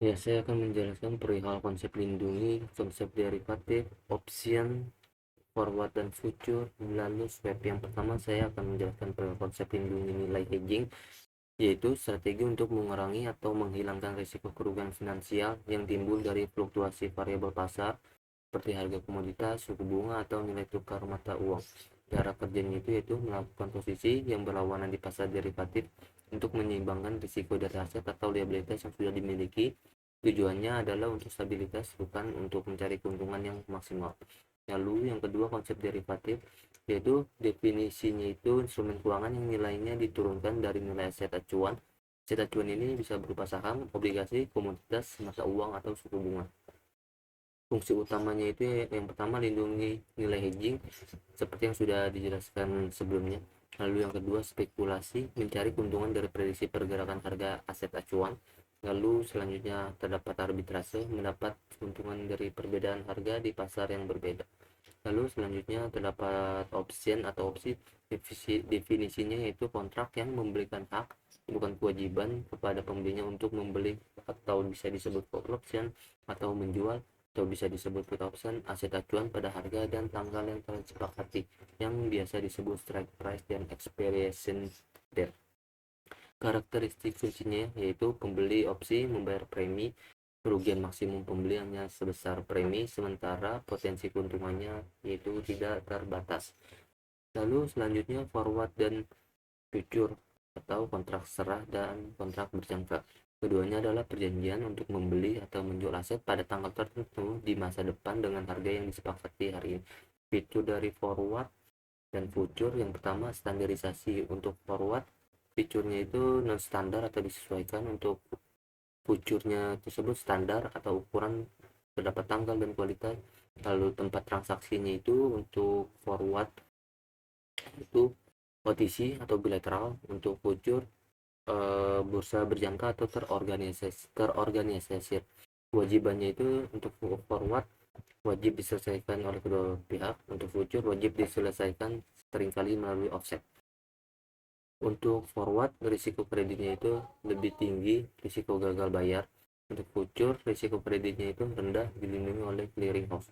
Ya, saya akan menjelaskan perihal konsep lindungi, konsep derivatif, option, forward dan future, lalu swap. Yang pertama saya akan menjelaskan perihal konsep lindungi nilai hedging, yaitu strategi untuk mengurangi atau menghilangkan risiko kerugian finansial yang timbul dari fluktuasi variabel pasar seperti harga komoditas, suku bunga, atau nilai tukar mata uang. Cara kerjanya itu yaitu melakukan posisi yang berlawanan di pasar derivatif untuk menyeimbangkan risiko dari aset atau liabilitas yang sudah dimiliki. Tujuannya adalah untuk stabilitas, bukan untuk mencari keuntungan yang maksimal. Lalu yang kedua, konsep derivatif, yaitu definisinya itu instrumen keuangan yang nilainya diturunkan dari nilai aset acuan. Aset acuan ini bisa berupa saham, obligasi, komoditas, mata uang, atau suku bunga. Fungsi utamanya itu yang pertama lindungi nilai hedging seperti yang sudah dijelaskan sebelumnya. Lalu yang kedua spekulasi, mencari keuntungan dari prediksi pergerakan harga aset acuan. Lalu selanjutnya terdapat arbitrase, mendapat keuntungan dari perbedaan harga di pasar yang berbeda. Lalu selanjutnya terdapat option atau opsi, definisinya yaitu kontrak yang memberikan hak bukan kewajiban kepada pembelinya untuk membeli, atau bisa disebut call option, atau menjual, atau bisa disebut put option aset acuan pada harga dan tanggal yang telah disepakati, yang biasa disebut strike price dan expiration date. Karakteristik kuncinya yaitu pembeli opsi membayar premi, kerugian maksimum pembeliannya sebesar premi, sementara potensi keuntungannya yaitu tidak terbatas. Lalu selanjutnya forward dan future atau kontrak serah dan kontrak berjangka. Keduanya adalah perjanjian untuk membeli atau menjual aset pada tanggal tertentu di masa depan dengan harga yang disepakati hari ini. Fitur dari forward dan future, yang pertama standarisasi. Untuk forward, fiturnya itu non standar atau disesuaikan. Untuk future-nya tersebut standar atau ukuran, terdapat tanggal dan kualitas. Lalu tempat transaksinya itu untuk forward itu OTC atau bilateral. Untuk future bursa berjangka atau terorganisasi. Kewajibannya itu untuk forward wajib diselesaikan oleh kedua pihak, untuk future wajib diselesaikan seringkali melalui offset. Untuk forward, risiko kreditnya itu lebih tinggi, risiko gagal bayar. Untuk future, risiko kreditnya itu rendah, dilindungi oleh clearing house.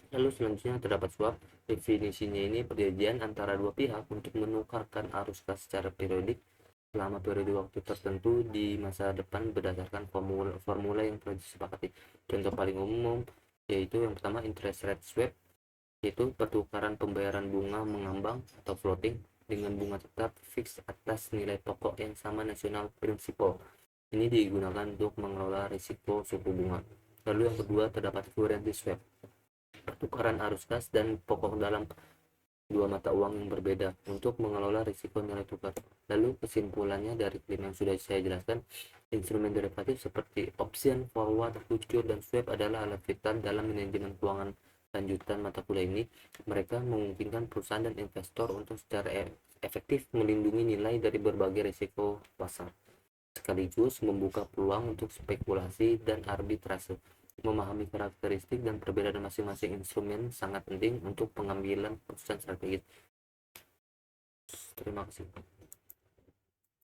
Lalu selanjutnya terdapat swap. Definisinya ini perjanjian antara dua pihak untuk menukarkan arus kas secara periodik selama periode waktu tertentu di masa depan berdasarkan formula yang telah disepakati. Contoh paling umum yaitu yang pertama interest rate swap, yaitu pertukaran pembayaran bunga mengambang atau floating dengan bunga tetap fix atas nilai pokok yang sama nasional prinsipal. Ini digunakan untuk mengelola risiko suku bunga. Lalu yang kedua terdapat currency swap, pertukaran arus kas dan pokok dalam dua mata uang yang berbeda untuk mengelola risiko nilai tukar. Lalu kesimpulannya dari klaim yang sudah saya jelaskan, instrumen derivatif seperti option, forward, future, dan swap adalah alat vital dalam manajemen keuangan lanjutan mata kuliah ini. Mereka memungkinkan perusahaan dan investor untuk secara efektif melindungi nilai dari berbagai risiko pasar, sekaligus membuka peluang untuk spekulasi dan arbitrase. Memahami karakteristik dan perbedaan masing-masing instrumen sangat penting untuk pengambilan keputusan strategis. Terima kasih.